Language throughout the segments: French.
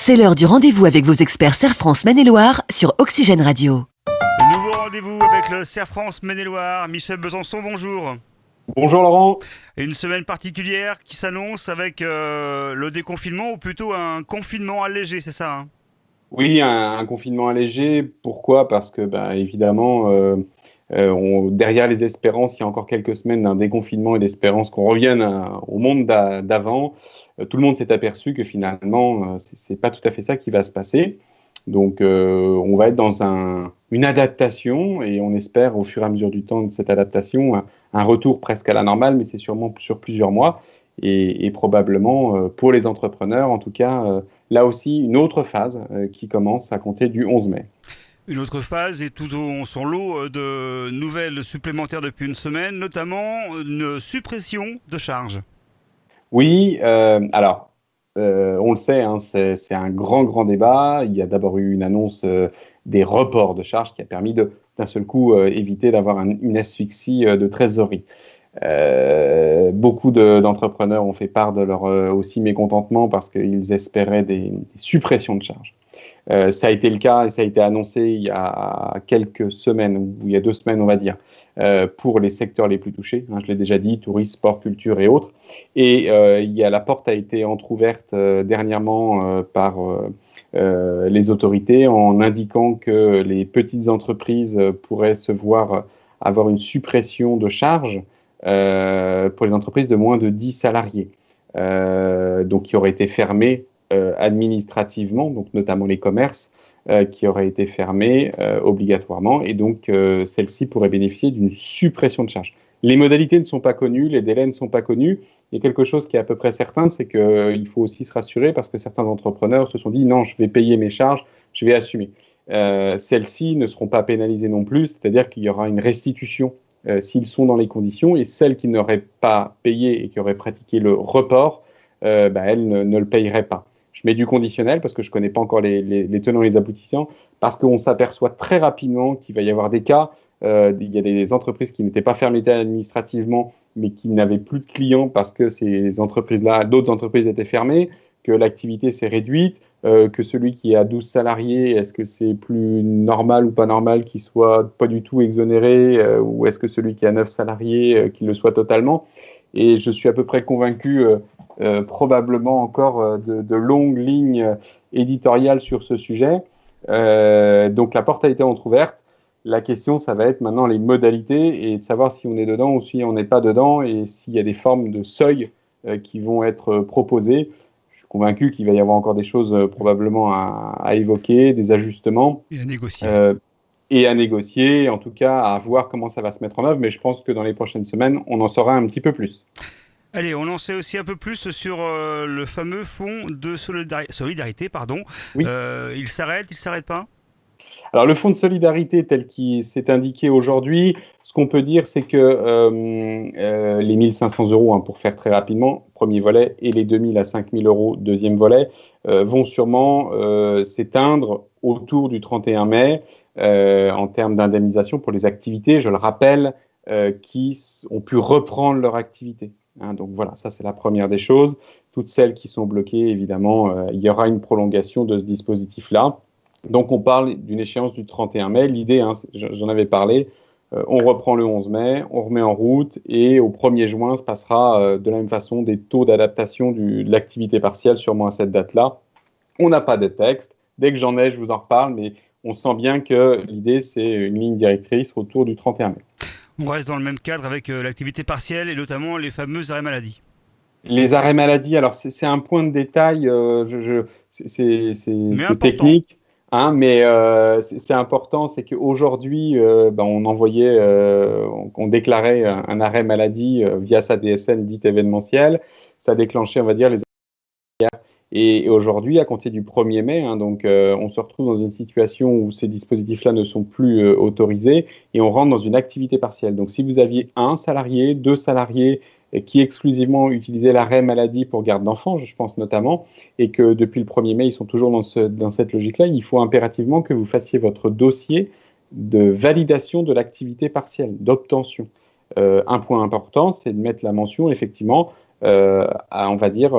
C'est l'heure du rendez-vous avec vos experts Serre France Maine-et-Loire sur Oxygène Radio. Nouveau rendez-vous avec le Serre France Maine-et-Loire. Michel Besançon, bonjour. Bonjour Laurent. Et une semaine particulière qui s'annonce avec le déconfinement ou plutôt un confinement allégé, c'est ça hein? Oui, un confinement allégé. Pourquoi? Parce que, évidemment, derrière les espérances, il y a encore quelques semaines d'un déconfinement et d'espérance qu'on revienne au monde d'avant. Tout le monde s'est aperçu que finalement, c'est pas tout à fait ça qui va se passer. Donc, on va être dans une adaptation et on espère au fur et à mesure du temps de cette adaptation un retour presque à la normale, mais c'est sûrement sur plusieurs mois et probablement pour les entrepreneurs, en tout cas, là aussi, une autre phase qui commence à compter du 11 mai. Une autre phase et tout son lot de nouvelles supplémentaires depuis une semaine, notamment une suppression de charges. Oui, on le sait, hein, c'est un grand débat. Il y a d'abord eu une annonce des reports de charges qui a permis d'un seul coup éviter d'avoir une asphyxie de trésorerie. Beaucoup d'entrepreneurs ont fait part de leur aussi mécontentement parce qu'ils espéraient des suppressions de charges. Ça a été le cas et ça a été annoncé il y a quelques semaines, ou il y a 2 semaines on va dire, pour les secteurs les plus touchés. Hein, je l'ai déjà dit, tourisme, sport, culture et autres. Et la porte a été entrouverte dernièrement par les autorités en indiquant que les petites entreprises pourraient se voir avoir une suppression de charges pour les entreprises de moins de 10 salariés, donc qui auraient été fermées administrativement, donc notamment les commerces qui auraient été fermés obligatoirement, et donc celles-ci pourraient bénéficier d'une suppression de charges. Les modalités ne sont pas connues, les délais ne sont pas connus. Il y a quelque chose qui est à peu près certain, c'est qu'il faut aussi se rassurer parce que certains entrepreneurs se sont dit non, je vais payer mes charges, je vais assumer. Celles-ci ne seront pas pénalisées non plus, c'est-à-dire qu'il y aura une restitution s'ils sont dans les conditions, et celles qui n'auraient pas payé et qui auraient pratiqué le report, elles ne le payeraient pas. Je mets du conditionnel parce que je ne connais pas encore les tenants et les aboutissants, parce qu'on s'aperçoit très rapidement qu'il va y avoir des cas. Il y a des entreprises qui n'étaient pas fermées administrativement, mais qui n'avaient plus de clients parce que ces entreprises-là, d'autres entreprises étaient fermées, que l'activité s'est réduite, que celui qui a 12 salariés, est-ce que c'est plus normal ou pas normal qu'il soit pas du tout exonéré, ou est-ce que celui qui a 9 salariés, qu'il le soit totalement? Et je suis à peu près convaincu, probablement encore de longues lignes éditoriales sur ce sujet. Donc la porte a été entrouverte. La question, ça va être maintenant les modalités et de savoir si on est dedans ou si on n'est pas dedans et s'il y a des formes de seuil qui vont être proposées. Je suis convaincu qu'il va y avoir encore des choses probablement à évoquer, des ajustements. Et à négocier. Et à négocier, en tout cas à voir comment ça va se mettre en œuvre. Mais je pense que dans les prochaines semaines, on en saura un petit peu plus. Allez, on en sait aussi un peu plus sur le fameux fonds de solidarité. Oui. Il s'arrête pas? Alors, le fonds de solidarité tel qu'il s'est indiqué aujourd'hui, ce qu'on peut dire, c'est que les 1 500 euros, pour faire très rapidement, premier volet, et les 2 000 à 5 000 euros, deuxième volet, vont sûrement s'éteindre autour du 31 mai en termes d'indemnisation pour les activités, je le rappelle, qui ont pu reprendre leur activité. Donc voilà, ça c'est la première des choses. Toutes celles qui sont bloquées, évidemment, il y aura une prolongation de ce dispositif-là. Donc on parle d'une échéance du 31 mai. L'idée, j'en avais parlé, on reprend le 11 mai, on remet en route et au 1er juin se passera de la même façon des taux d'adaptation de l'activité partielle sûrement à cette date-là. On n'a pas de texte. Dès que j'en ai, je vous en reparle, mais on sent bien que l'idée, c'est une ligne directrice autour du 31 mai. On reste dans le même cadre avec l'activité partielle et notamment les fameux arrêts maladie. Les arrêts maladie, alors c'est un point de détail, c'est technique. Mais c'est important, c'est qu'aujourd'hui, on envoyait, on déclarait un arrêt maladie via sa DSN dite événementielle. Ça déclenchait, on va dire, les arrêts. Et aujourd'hui, à compter du 1er mai, on se retrouve dans une situation où ces dispositifs-là ne sont plus autorisés et on rentre dans une activité partielle. Donc, si vous aviez 1 salarié, 2 salariés qui exclusivement utilisaient l'arrêt maladie pour garde d'enfants, je pense notamment, et que depuis le 1er mai, ils sont toujours dans cette logique-là, il faut impérativement que vous fassiez votre dossier de validation de l'activité partielle, d'obtention. Un point important, c'est de mettre la mention, effectivement, on va dire,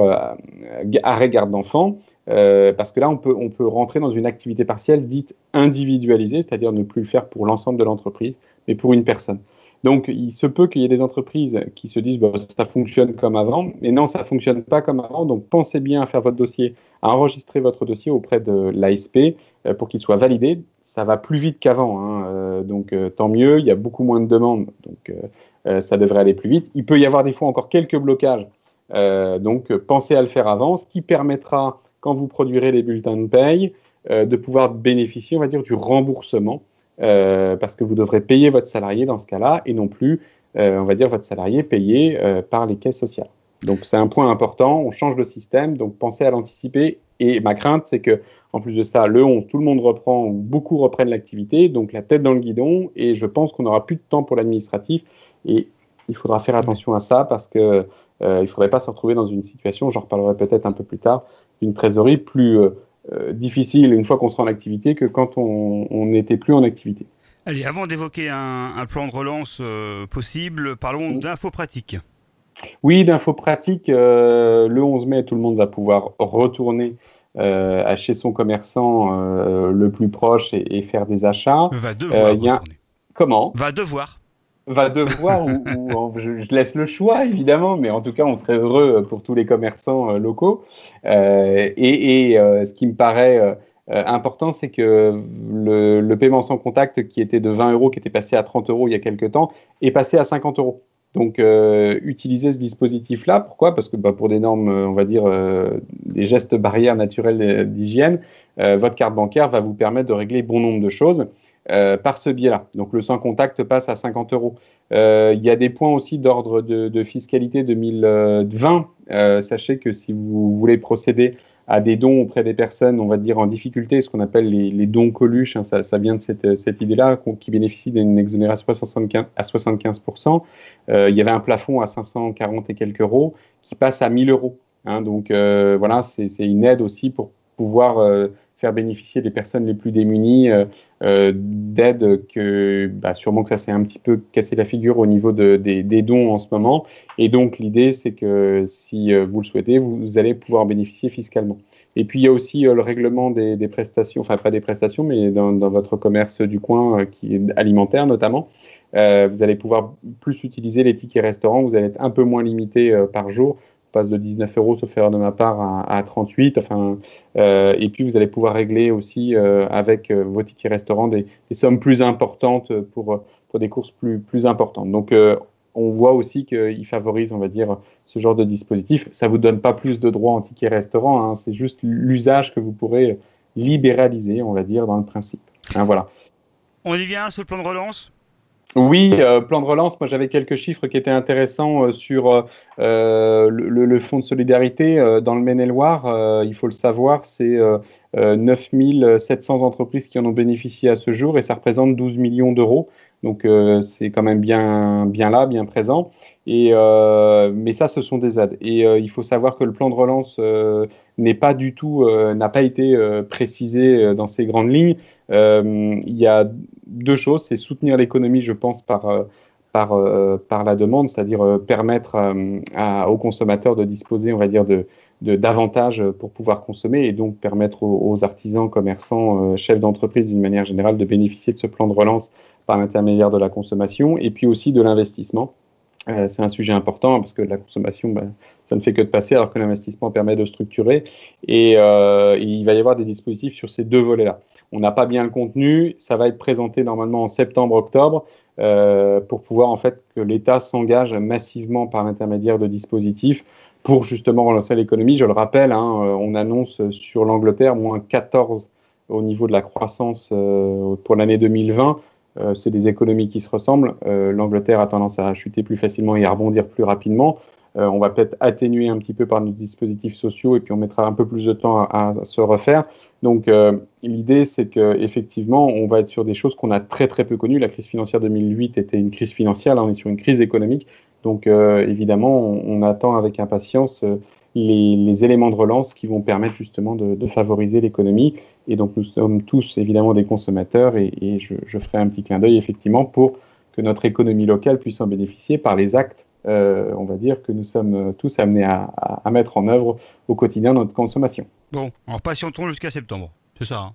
arrêt garde d'enfants, parce que là, on peut rentrer dans une activité partielle dite individualisée, c'est-à-dire ne plus le faire pour l'ensemble de l'entreprise, mais pour une personne. Donc, il se peut qu'il y ait des entreprises qui se disent bah, ça fonctionne comme avant, mais non, ça ne fonctionne pas comme avant. Donc, pensez bien à faire votre dossier, à enregistrer votre dossier auprès de l'ASP pour qu'il soit validé. Ça va plus vite qu'avant, hein, donc tant mieux. Il y a beaucoup moins de demandes, donc ça devrait aller plus vite. Il peut y avoir des fois encore quelques blocages, donc pensez à le faire avant, ce qui permettra, quand vous produirez les bulletins de paye, de pouvoir bénéficier, on va dire, du remboursement. Parce que vous devrez payer votre salarié dans ce cas-là et non plus, on va dire, votre salarié payé par les caisses sociales. Donc c'est un point important, on change le système, donc pensez à l'anticiper. Et ma crainte, c'est que en plus de ça, le 11, tout le monde reprend, ou beaucoup reprennent l'activité, donc la tête dans le guidon, et je pense qu'on n'aura plus de temps pour l'administratif. Et il faudra faire attention à ça parce que il ne faudrait pas se retrouver dans une situation, j'en reparlerai peut-être un peu plus tard, d'une trésorerie plus difficile une fois qu'on sera en activité que quand on n'était plus en activité. Allez, avant d'évoquer un plan de relance possible, parlons d'infos pratiques. Oui, d'infos pratiques, le 11 mai, tout le monde va pouvoir retourner chez son commerçant le plus proche et faire des achats. Va devoir retourner. Comment ? Va devoir. Va devoir, je laisse le choix évidemment, mais en tout cas on serait heureux pour tous les commerçants locaux. Ce qui me paraît important, c'est que le paiement sans contact qui était de 20 euros, qui était passé à 30 euros il y a quelques temps, est passé à 50 euros. Donc utilisez ce dispositif-là. Pourquoi ? Parce que pour des normes, on va dire, des gestes barrières naturels d'hygiène, votre carte bancaire va vous permettre de régler bon nombre de choses. Par ce biais-là. Donc le sans contact passe à 50 euros. Il y a des points aussi d'ordre de fiscalité 2020. Sachez que si vous voulez procéder à des dons auprès des personnes, on va dire en difficulté, ce qu'on appelle les dons Coluche, hein, ça vient de cette idée-là, qui bénéficie d'une exonération à 75%. Il y avait un plafond à 540 et quelques euros qui passe à 1000 euros. Hein, donc voilà, c'est une aide aussi pour pouvoir faire bénéficier les personnes les plus démunies d'aides que sûrement que ça s'est un petit peu cassé la figure au niveau des dons en ce moment. Et donc l'idée, c'est que si vous le souhaitez, vous allez pouvoir bénéficier fiscalement. Et puis il y a aussi le règlement des prestations, enfin pas des prestations, mais dans votre commerce du coin qui est alimentaire notamment. Vous allez pouvoir plus utiliser les tickets restaurants, vous allez être un peu moins limité par jour. Passe de 19 euros, sauf erreur de ma part, à 38. Et puis, vous allez pouvoir régler aussi avec vos tickets restaurants des sommes plus importantes pour des courses plus importantes. Donc, on voit aussi qu'il favorise, on va dire, ce genre de dispositif. Ça ne vous donne pas plus de droits en tickets restaurants, hein, c'est juste l'usage que vous pourrez libéraliser, on va dire, dans le principe. Hein, voilà. On y vient sur le plan de relance ? Oui, plan de relance, moi j'avais quelques chiffres qui étaient intéressants sur le fonds de solidarité dans le Maine-et-Loire. Il faut le savoir, c'est 9 700 entreprises qui en ont bénéficié à ce jour et ça représente 12 millions d'euros. Donc c'est quand même bien là, bien présent. Mais ça, ce sont des aides. Et il faut savoir que le plan de relance n'a pas été précisé dans ces grandes lignes. Il y a deux choses, c'est soutenir l'économie, je pense, par la demande, c'est-à-dire permettre aux consommateurs de disposer, on va dire, d'avantages pour pouvoir consommer et donc permettre aux artisans, commerçants, chefs d'entreprise d'une manière générale de bénéficier de ce plan de relance par l'intermédiaire de la consommation et puis aussi de l'investissement. C'est un sujet important parce que la consommation, ça ne fait que de passer alors que l'investissement permet de structurer et il va y avoir des dispositifs sur ces deux volets-là. On n'a pas bien le contenu, ça va être présenté normalement en septembre-octobre pour pouvoir en fait que l'État s'engage massivement par l'intermédiaire de dispositifs pour justement relancer l'économie. Je le rappelle, hein, on annonce sur l'Angleterre moins 14 au niveau de la croissance pour l'année 2020. C'est des économies qui se ressemblent. L'Angleterre a tendance à chuter plus facilement et à rebondir plus rapidement. On va peut-être atténuer un petit peu par nos dispositifs sociaux et puis on mettra un peu plus de temps à se refaire. Donc l'idée, c'est qu'effectivement, on va être sur des choses qu'on a très très peu connues. La crise financière 2008 était une crise financière, là on est sur une crise économique. Donc évidemment, on attend avec impatience les éléments de relance qui vont permettre justement de favoriser l'économie. Et donc nous sommes tous évidemment des consommateurs et je ferai un petit clin d'œil effectivement pour que notre économie locale puisse en bénéficier par les actes on va dire que nous sommes tous amenés à mettre en œuvre au quotidien notre consommation. Bon, alors patientons jusqu'à septembre, c'est ça, hein.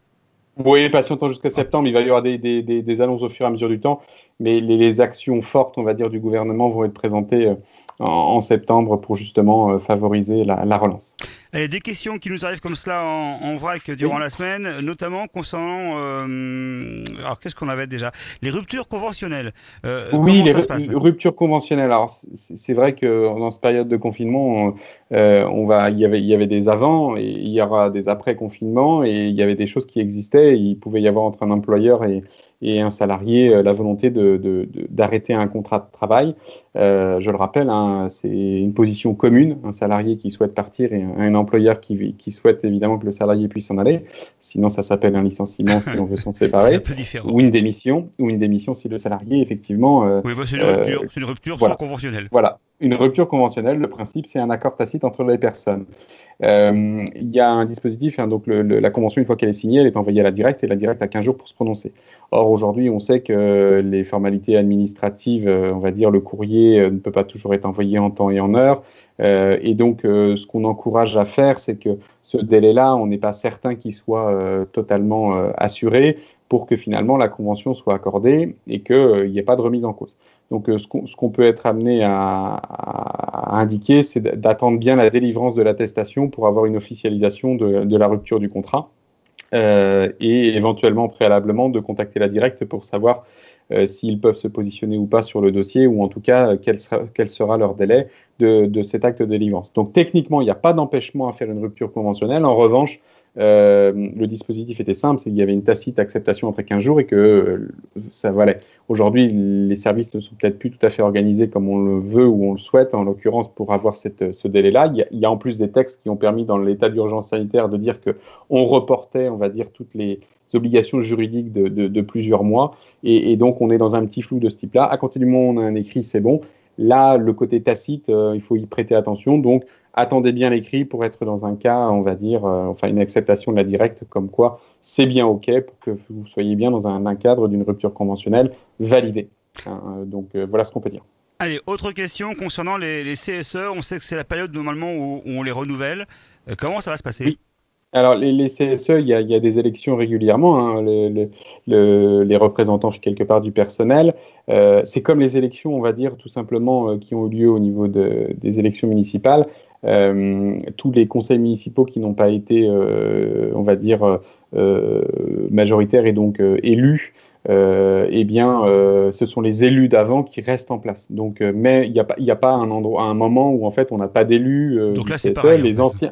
Oui, patientons jusqu'à septembre. Il va y avoir des annonces au fur et à mesure du temps, mais les actions fortes, on va dire, du gouvernement vont être présentées en septembre pour justement favoriser la relance. Allez, des questions qui nous arrivent comme cela en vrac durant la semaine, notamment concernant... alors, qu'est-ce qu'on avait déjà? Les ruptures conventionnelles. Oui, Comment les ça se passe? ruptures conventionnelles. Alors, c'est vrai que dans cette période de confinement, il y avait des avant et il y aura des après confinement et il y avait des choses qui existaient. Il pouvait y avoir entre un employeur et un salarié la volonté d'arrêter un contrat de travail. Je le rappelle, hein, c'est une position commune, un salarié qui souhaite partir et un employeur qui souhaite évidemment que le salarié puisse s'en aller. Sinon, ça s'appelle un licenciement si on veut s'en C'est séparer, un peu différent. ou une démission si le salarié effectivement. Oui, bah, c'est une rupture Voilà. sans conventionnelle. Voilà, une rupture conventionnelle, le principe, c'est un accord tacite entre les personnes. Il y a un dispositif, hein, donc la convention, une fois qu'elle est signée, elle est envoyée à la directe et la directe a 15 jours pour se prononcer. Or, aujourd'hui, on sait que les formalités administratives, on va dire le courrier ne peut pas toujours être envoyé en temps et en heure. Et donc, ce qu'on encourage à faire, c'est que ce délai-là, on n'est pas certain qu'il soit totalement assuré pour que finalement la convention soit accordée et qu'il n'y ait pas de remise en cause. Donc, ce qu'on peut être amené à indiquer, c'est d'attendre bien la délivrance de l'attestation pour avoir une officialisation de la rupture du contrat et éventuellement, préalablement, de contacter la directe pour savoir s'ils peuvent se positionner ou pas sur le dossier ou en tout cas quel sera leur délai de cet acte de délivrance. Donc, techniquement, il n'y a pas d'empêchement à faire une rupture conventionnelle. En revanche, le dispositif était simple, c'est qu'il y avait une tacite acceptation après 15 jours et que ça valait. Aujourd'hui, les services ne sont peut-être plus tout à fait organisés comme on le veut ou on le souhaite, en l'occurrence pour avoir ce délai-là. Il y a en plus des textes qui ont permis dans l'état d'urgence sanitaire de dire qu'on reportait, on va dire, toutes les obligations juridiques de plusieurs mois et donc on est dans un petit flou de ce type-là. À compter du moment où on a un écrit, c'est bon. Là, le côté tacite, il faut y prêter attention. Donc, attendez bien l'écrit pour être dans un cas, on va dire, une acceptation de la directe, comme quoi c'est bien OK pour que vous soyez bien dans un cadre d'une rupture conventionnelle validée. Donc, voilà ce qu'on peut dire. Allez, autre question concernant les CSE. On sait que c'est la période normalement où on les renouvelle. Comment ça va se passer? Oui. Alors, les CSE, il y a des élections régulièrement, hein, les représentants quelque part du personnel. C'est comme les élections, on va dire, tout simplement, qui ont eu lieu au niveau des élections municipales. Tous les conseils municipaux qui n'ont pas été, on va dire, majoritaires et donc élus, ce sont les élus d'avant qui restent en place. Donc, mais il n'y a pas un moment où en fait on n'a pas d'élus Donc du là, c'est CSE. pareil,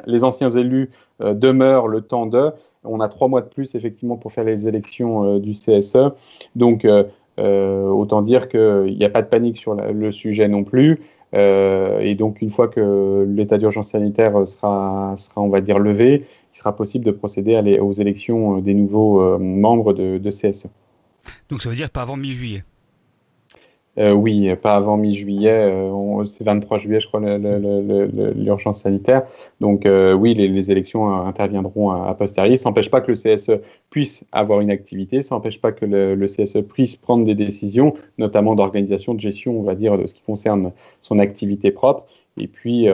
Les anciens élus demeurent le temps de. On a 3 mois de plus effectivement pour faire les élections du CSE. Donc, autant dire qu'il n'y a pas de panique sur le sujet non plus. Et donc, une fois que l'état d'urgence sanitaire sera, on va dire, levé, il sera possible de procéder aux élections des nouveaux membres de CSE. Donc ça veut dire pas avant mi-juillet. Oui, pas avant mi-juillet, c'est 23 juillet, je crois, l'urgence sanitaire. Donc oui, les élections interviendront a posteriori. Ça n'empêche pas que le CSE puisse avoir une activité, ça n'empêche pas que le CSE puisse prendre des décisions, notamment d'organisation, de gestion, on va dire, de ce qui concerne son activité propre. Et puis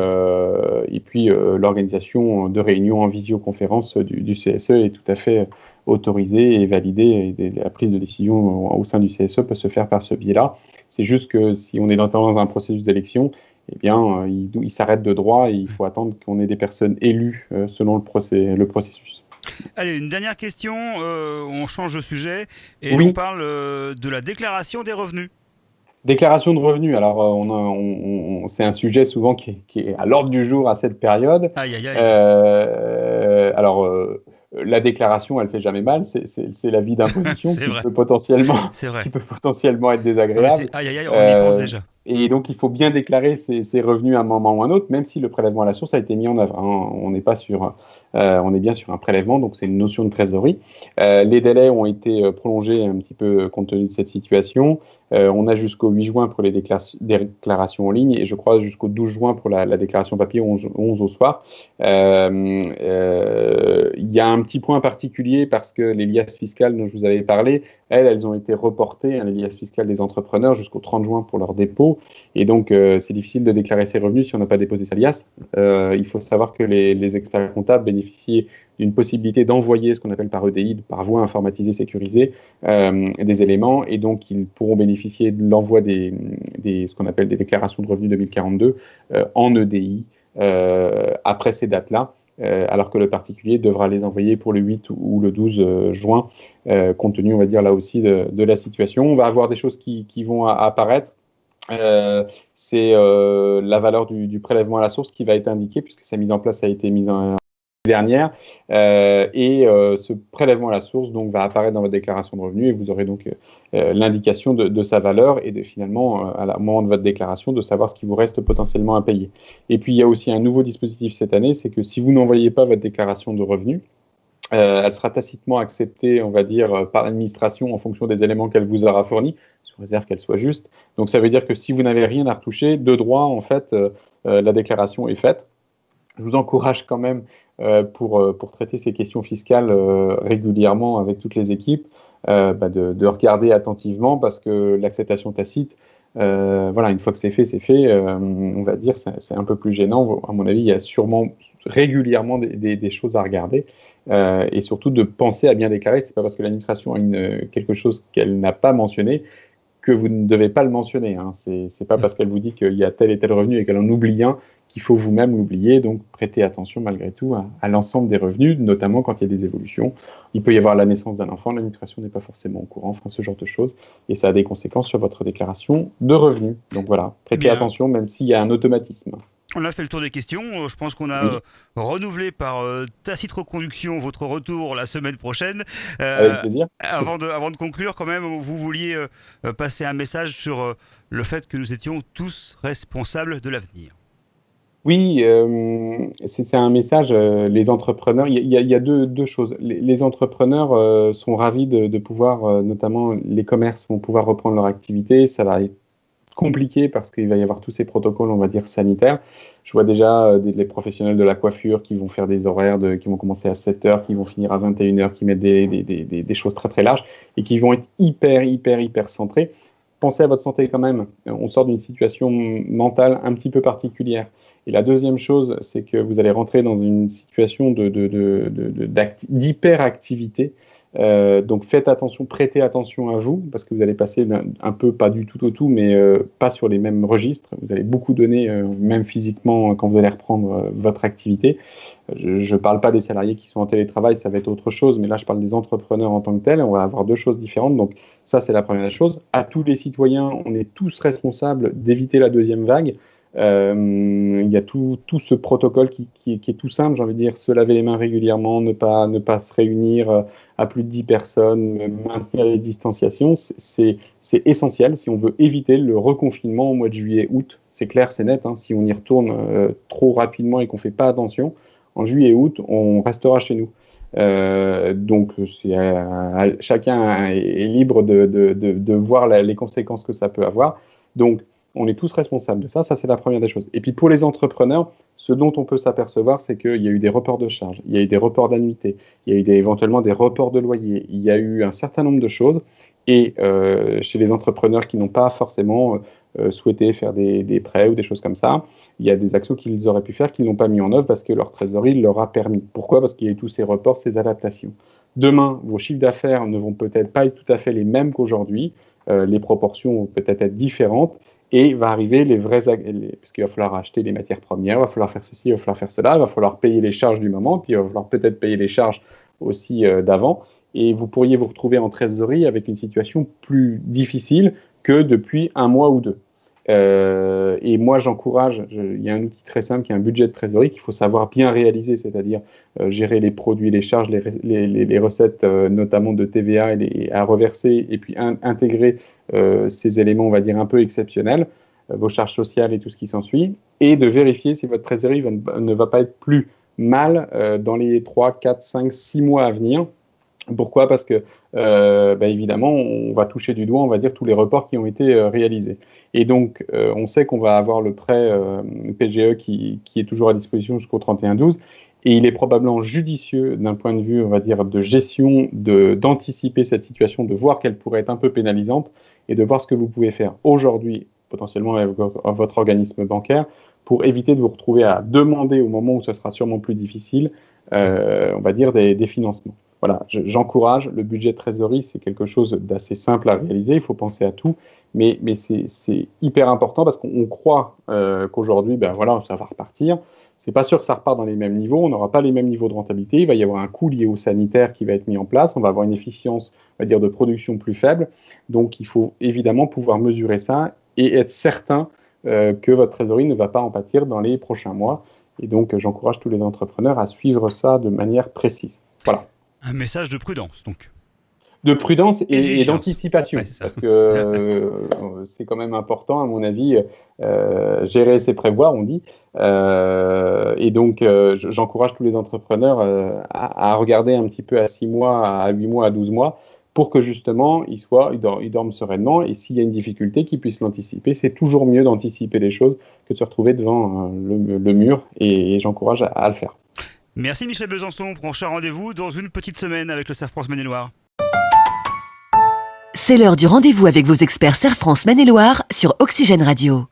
l'organisation de réunions en visioconférence du CSE est tout à fait autorisée et validée. Et la prise de décision au sein du CSE peut se faire par ce biais-là. C'est juste que si on est dans un processus d'élection, eh bien, il s'arrête de droit et il faut attendre qu'on ait des personnes élues selon le processus. Allez, une dernière question, on change de sujet et Oui. on parle de la déclaration des revenus. Déclaration de revenus, alors c'est un sujet souvent qui est à l'ordre du jour à cette période. Aïe, aïe, aïe. La déclaration, elle fait jamais mal, c'est la vie d'imposition C'est qui vrai. peut potentiellement être désagréable. Aïe, aïe, aïe, on y pense déjà. Et donc, il faut bien déclarer ses revenus à un moment ou à un autre, même si le prélèvement à la source a été mis en œuvre. Hein. On est bien sur un prélèvement, donc c'est une notion de trésorerie. Les délais ont été prolongés un petit peu compte tenu de cette situation. On a jusqu'au 8 juin pour les déclarations en ligne et je crois jusqu'au 12 juin pour la déclaration papier, 11 au soir. Il y a un petit point particulier parce que les liasses fiscales dont je vous avais parlé elles ont été reportées, hein, les liasses fiscales des entrepreneurs, jusqu'au 30 juin pour leur dépôt. Et donc, c'est difficile de déclarer ses revenus si on n'a pas déposé sa liasse. Il faut savoir que les experts comptables bénéficient d'une possibilité d'envoyer ce qu'on appelle par EDI, par voie informatisée sécurisée, des éléments, et donc ils pourront bénéficier de l'envoi ce qu'on appelle des déclarations de revenus 2042 en EDI après ces dates-là, alors que le particulier devra les envoyer pour le 8 ou le 12 juin, compte tenu, on va dire, là aussi de la situation. On va avoir des choses qui vont apparaître. C'est la valeur du prélèvement à la source qui va être indiquée, puisque sa mise en place a été mise en dernière, ce prélèvement à la source donc va apparaître dans votre déclaration de revenus, et vous aurez donc l'indication de sa valeur, et finalement au moment de votre déclaration de savoir ce qui vous reste potentiellement à payer. Et puis il y a aussi un nouveau dispositif cette année, c'est que si vous n'envoyez pas votre déclaration de revenus, elle sera tacitement acceptée, on va dire, par l'administration en fonction des éléments qu'elle vous aura fournis, sous réserve qu'elle soit juste. Donc ça veut dire que si vous n'avez rien à retoucher, de droit, en fait, la déclaration est faite. Je vous encourage quand même, pour traiter ces questions fiscales régulièrement avec toutes les équipes, de regarder attentivement, parce que l'acceptation tacite, voilà, une fois que c'est fait, on va dire, c'est un peu plus gênant. À mon avis, il y a sûrement régulièrement des choses à regarder, et surtout de penser à bien déclarer. C'est pas parce que l'administration a quelque chose qu'elle n'a pas mentionné que vous ne devez pas le mentionner, hein. C'est pas parce qu'elle vous dit qu'il y a tel et tel revenu et qu'elle en oublie un qu'il faut vous-même l'oublier. Donc prêtez attention malgré tout à l'ensemble des revenus, notamment quand il y a des évolutions. Il peut y avoir la naissance d'un enfant, l'administration n'est pas forcément au courant, enfin ce genre de choses, et ça a des conséquences sur votre déclaration de revenus. Donc voilà, prêtez attention, même s'il y a un automatisme. On a fait le tour des questions. Je pense qu'on a renouvelé par tacite reconduction votre retour la semaine prochaine. Avec plaisir. Avant de conclure, quand même, vous vouliez passer un message sur le fait que nous étions tous responsables de l'avenir. Oui, c'est un message. Les entrepreneurs, il y a deux choses. Les entrepreneurs sont ravis de pouvoir, notamment les commerces vont pouvoir reprendre leur activité. Ça va être compliqué parce qu'il va y avoir tous ces protocoles, on va dire, sanitaires. Je vois déjà les professionnels de la coiffure qui vont faire des horaires qui vont commencer à 7 heures, qui vont finir à 21 heures, qui mettent des choses très très larges et qui vont être hyper centrés. Pensez à votre santé quand même. On sort d'une situation mentale un petit peu particulière. Et la deuxième chose, c'est que vous allez rentrer dans une situation d'hyperactivité. Donc faites attention, prêtez attention à vous, parce que vous allez passer un peu, pas du tout au tout, mais pas sur les mêmes registres. Vous allez beaucoup donner, même physiquement, quand vous allez reprendre votre activité. Je ne parle pas des salariés qui sont en télétravail, ça va être autre chose, mais là je parle des entrepreneurs en tant que tels. On va avoir deux choses différentes. Donc ça, c'est la première chose. À tous les citoyens, on est tous responsables d'éviter la deuxième vague. Il y a tout ce protocole qui est tout simple, j'ai envie de dire, se laver les mains régulièrement, ne pas se réunir à plus de 10 personnes, maintenir les distanciations, c'est essentiel si on veut éviter le reconfinement au mois de juillet-août. C'est clair, c'est net, hein, si on y retourne trop rapidement et qu'on ne fait pas attention, en juillet-août, on restera chez nous. Donc chacun est libre de voir les conséquences que ça peut avoir. Donc on est tous responsables de ça, c'est la première des choses. Et puis pour les entrepreneurs, ce dont on peut s'apercevoir, c'est qu'il y a eu des reports de charges, il y a eu des reports d'annuités, il y a eu éventuellement des reports de loyer, il y a eu un certain nombre de choses. Et chez les entrepreneurs qui n'ont pas forcément souhaité faire des prêts ou des choses comme ça, il y a des actions qu'ils auraient pu faire qu'ils n'ont pas mis en œuvre parce que leur trésorerie leur a permis. Pourquoi ? Parce qu'il y a eu tous ces reports, ces adaptations. Demain, vos chiffres d'affaires ne vont peut-être pas être tout à fait les mêmes qu'aujourd'hui, les proportions vont peut-être être différentes. Et va arriver parce qu'il va falloir acheter les matières premières, il va falloir faire ceci, il va falloir faire cela, il va falloir payer les charges du moment, puis il va falloir peut-être payer les charges aussi d'avant. Et vous pourriez vous retrouver en trésorerie avec une situation plus difficile que depuis un mois ou deux. Et moi, il y a un outil très simple qui est un budget de trésorerie qu'il faut savoir bien réaliser, c'est-à-dire gérer les produits, les charges, les recettes, notamment de TVA à reverser, et puis intégrer ces éléments, on va dire, un peu exceptionnels, vos charges sociales et tout ce qui s'ensuit, et de vérifier si votre trésorerie ne va pas être plus mal dans les 3, 4, 5, 6 mois à venir. Pourquoi ? Parce que, évidemment, on va toucher du doigt, on va dire, tous les reports qui ont été réalisés. Et donc, on sait qu'on va avoir le prêt PGE qui est toujours à disposition jusqu'au 31/12. Et il est probablement judicieux d'un point de vue, on va dire, de gestion, d'anticiper cette situation, de voir qu'elle pourrait être un peu pénalisante et de voir ce que vous pouvez faire aujourd'hui, potentiellement avec votre organisme bancaire, pour éviter de vous retrouver à demander au moment où ce sera sûrement plus difficile, on va dire, des financements. Voilà, j'encourage. Le budget de trésorerie, c'est quelque chose d'assez simple à réaliser. Il faut penser à tout, mais c'est hyper important parce qu'on croit qu'aujourd'hui, voilà, ça va repartir. C'est pas sûr que ça repart dans les mêmes niveaux. On n'aura pas les mêmes niveaux de rentabilité. Il va y avoir un coût lié au sanitaire qui va être mis en place. On va avoir une efficience, on va dire, de production plus faible. Donc, il faut évidemment pouvoir mesurer ça et être certain que votre trésorerie ne va pas en pâtir dans les prochains mois. Et donc, j'encourage tous les entrepreneurs à suivre ça de manière précise. Voilà. Un message de prudence, donc. De prudence et d'anticipation, ouais, parce que c'est quand même important, à mon avis, gérer c'est prévoir, on dit. Et donc, j'encourage tous les entrepreneurs à regarder un petit peu à 6 mois, à 8 mois, à 12 mois, pour que justement, ils dorment sereinement, et s'il y a une difficulté, qu'ils puissent l'anticiper. C'est toujours mieux d'anticiper les choses que de se retrouver devant le mur, et j'encourage à le faire. Merci Michel Besançon. Prochain rendez-vous dans une petite semaine avec le CERF France Maine-et-Loire. C'est l'heure du rendez-vous avec vos experts CERF France Maine-et-Loire sur Oxygène Radio.